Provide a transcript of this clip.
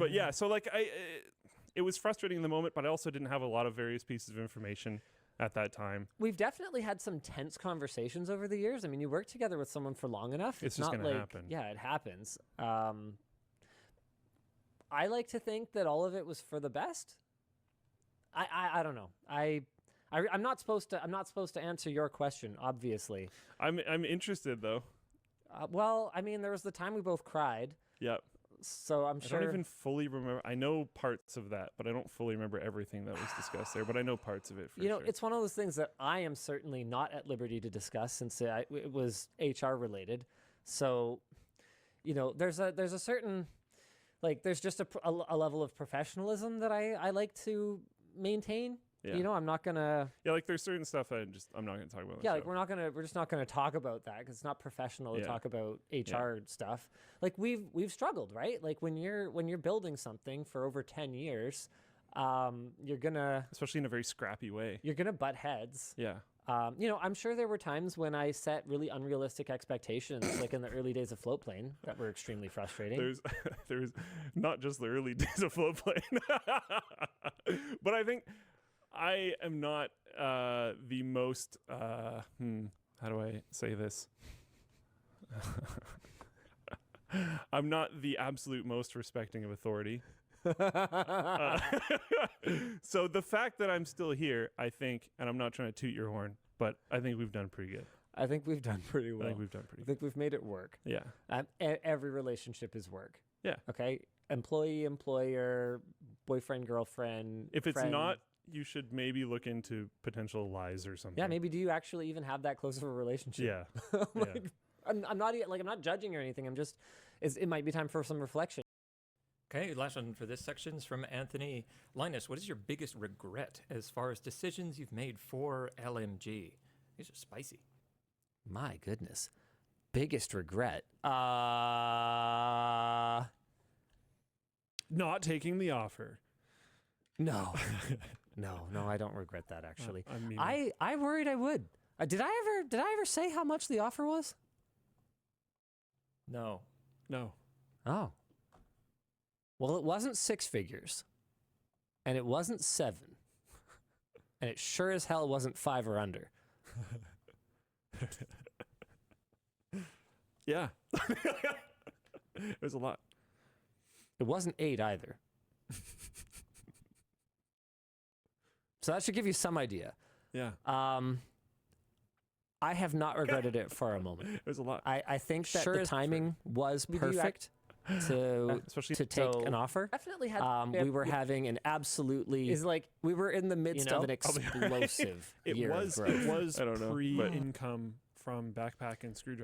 But yeah, so like it was frustrating in the moment, but I also didn't have a lot of various pieces of information at that time. We've definitely had some tense conversations over the years. I mean, you work together with someone for long enough. It's just not gonna like, happen. Yeah, it happens. I like to think that all of it was for the best. I don't know. I'm not supposed to answer your question, obviously. I'm interested though. Well, I mean, there was the time we both cried. Yep. So I'm sure. I don't even fully remember. I know parts of that, but I don't fully remember everything that was discussed there. But I know parts of it for sure. It's one of those things that I am certainly not at liberty to discuss since it was HR related. So, there's a certain, like, there's just a level of professionalism that I like to maintain. Yeah. I'm not gonna. Yeah, like there's certain stuff I'm not gonna talk about. Yeah, like we're just not gonna talk about that because it's not professional to talk about HR stuff. Like we've struggled, right? Like when you're building something for over 10 years, you're gonna, especially in a very scrappy way, you're gonna butt heads. Yeah. I'm sure there were times when I set really unrealistic expectations, like in the early days of Floatplane, that were extremely frustrating. There's not just the early days of Floatplane, but I think I am not the most. How do I say this? I'm not the absolute most respecting of authority. So the fact that I'm still here, I think, and I'm not trying to toot your horn, but I think we've done pretty good. I think we've done pretty well. I think we've done pretty good. I think we've made it work. Yeah. Every relationship is work. Yeah. Okay. Employee, employer, boyfriend, girlfriend. If it's friend. not, you should maybe look into potential lies or something. Yeah. Maybe do you actually even have that close of a relationship? Yeah. Like, yeah. I'm not judging or anything. It might be time for some reflection. Okay, last one for this section is from Anthony. Linus, what is your biggest regret as far as decisions you've made for LMG? These are spicy. My goodness. Biggest regret? Not taking the offer. No. No, I don't regret that, actually. I worried I would. Did I ever say how much the offer was? No. Oh. Well, it wasn't 6 figures, and it wasn't 7, and it sure as hell wasn't 5 or under. Yeah. It was a lot. It wasn't 8 either. So that should give you some idea. Yeah. I have not regretted it for a moment. It was a lot. I think that the timing was perfect to take an offer. Definitely had. We were having an absolutely. We were in the midst of an explosive year of growth. It was pre-income from Backpack and Screwdriver.